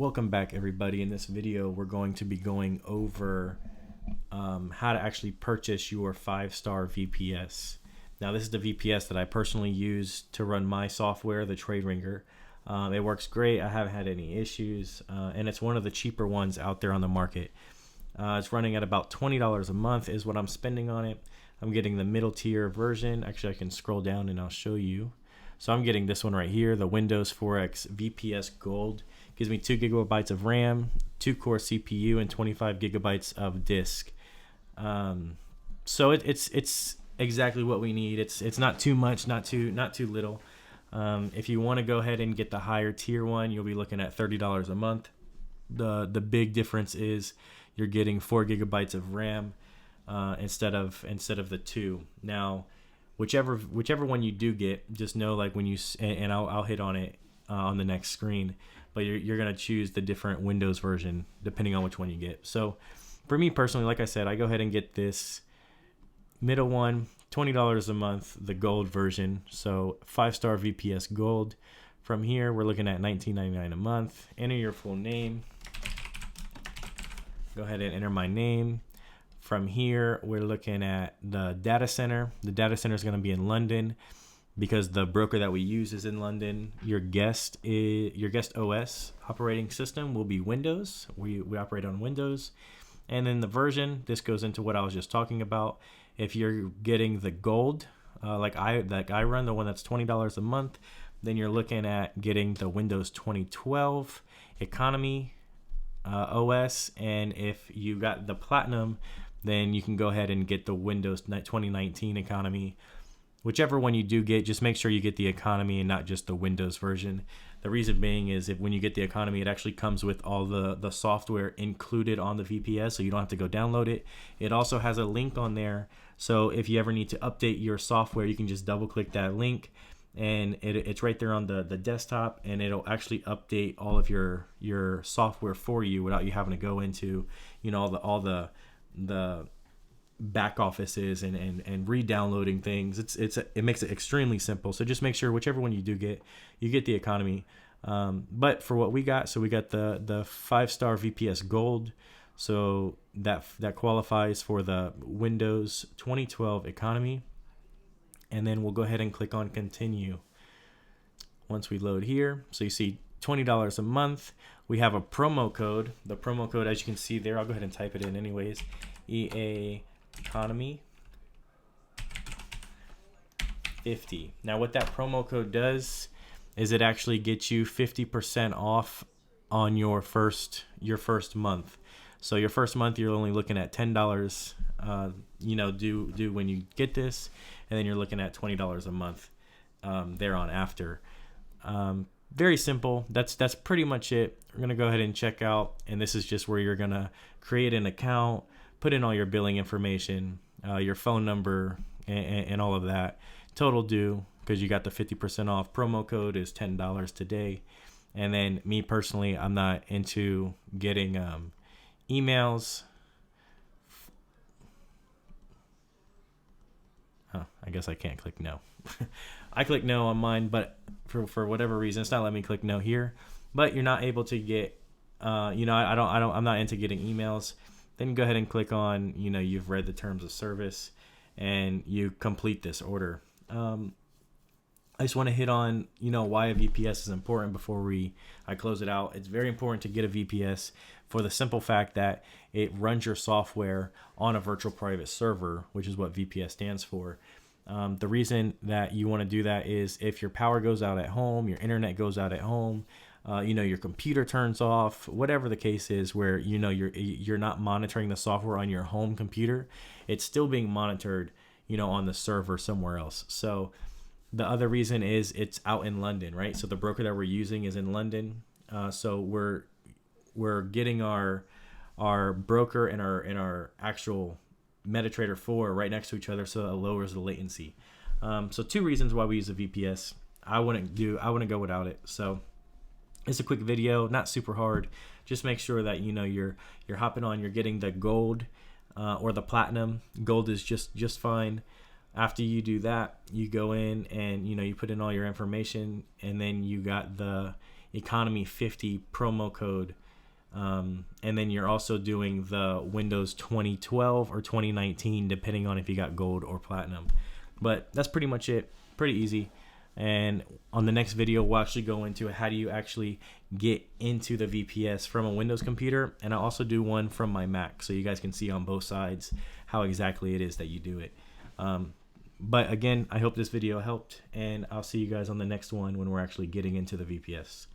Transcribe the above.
Welcome back, everybody. In this video, we're going to be going over how to actually purchase your 5-star VPS. Now, this is the VPS that I personally use to run my software, the Traide Ringer. It works great. I haven't had any issues, and it's one of the cheaper ones out there on the market. It's running at about $20 a month is what I'm spending on it. I'm getting the middle tier version. Actually, I can scroll down and I'll show you. So I'm getting this one right here, the Windows 4X VPS Gold. Gives me 2 gigabytes of RAM, 2-core CPU, and 25 gigabytes of disk. So it's exactly what we need. It's not too much, not too little. If you want to go ahead and get the higher tier one, you'll be looking at $30 a month. The big difference is you're getting 4 gigabytes of RAM instead of the 2. Now, whichever one you do get, just know, like, when you and I'll hit on it on the next screen, but you're gonna choose the different Windows version depending on which one you get. So for me personally, like I said, I go ahead and get this middle one, $20 a month, the gold version. So 5-star VPS Gold. From here, we're looking at $19.99 a month. Enter your full name. Go ahead and enter my name. From here, we're looking at the data center. The data center is going to be in London because the broker that we use is in London. Your guest OS operating system will be Windows. We operate on Windows. And then the version, this goes into what I was just talking about. If you're getting the gold, like I run, the one that's $20 a month, then you're looking at getting the Windows 2012 economy OS. And if you got the platinum, then you can go ahead and get the Windows 2019 economy. Whichever one you do get, just make sure you get the economy and not just the Windows version. The reason being is when you get the economy, it actually comes with all the software included on the VPS, so you don't have to go download it. It also has a link on there, so if you ever need to update your software, you can just double click that link, and it's right there on the desktop, and it'll actually update all of your software for you without you having to go into, you know, all the back offices and re-downloading things. It makes it extremely simple. So just make sure whichever one you do get, you get the economy. But for what we got, so we got the 5-star VPS Gold. So that qualifies for the Windows 2012 economy. And then we'll go ahead and click on continue. Once we load here, so you see $20 a month. We have a promo code. The promo code, as you can see there, I'll go ahead and type it in anyways. EACONOMY 50. Now what that promo code does is it actually gets you 50% off on your first month. So your first month, you're only looking at $10 due when you get this, and then you're looking at $20 a month thereon after. Very simple. That's pretty much it. We're gonna go ahead and check out, and this is just where you're gonna create an account, put in all your billing information, your phone number, and all of that. Total due, because you got the 50% off. Promo code is $10 today. And then me personally, I'm not into getting emails. I guess I can't click no. I click no on mine, but for whatever reason, it's not letting me click no here. But you're not able to get, I'm not into getting emails. Then go ahead and click on, you've read the terms of service, and you complete this order. I just want to hit on, why a VPS is important before I close it out. It's very important to get a VPS for the simple fact that it runs your software on a virtual private server, which is what VPS stands for. The reason that you want to do that is if your power goes out at home, your internet goes out at home, your computer turns off, whatever the case is, where you're not monitoring the software on your home computer, it's still being monitored, on the server somewhere else. So the other reason is it's out in London, right? So the broker that we're using is in London. So we're getting our broker and our actual MetaTrader 4 right next to each other, so it lowers the latency. So 2 reasons why we use a VPS. I wouldn't go without it. So it's a quick video, not super hard. Just make sure that you're hopping on, you're getting the gold or the platinum. Gold is just fine. After you do that, you go in and you put in all your information, and then you got the Economy 50 promo code. And then you're also doing the Windows 2012 or 2019, depending on if you got gold or platinum. But that's pretty much it. Pretty easy. And on the next video, we'll actually go into how do you actually get into the VPS from a Windows computer. And I'll also do one from my Mac, so you guys can see on both sides how exactly it is that you do it. But again, I hope this video helped, and I'll see you guys on the next one when we're actually getting into the VPS.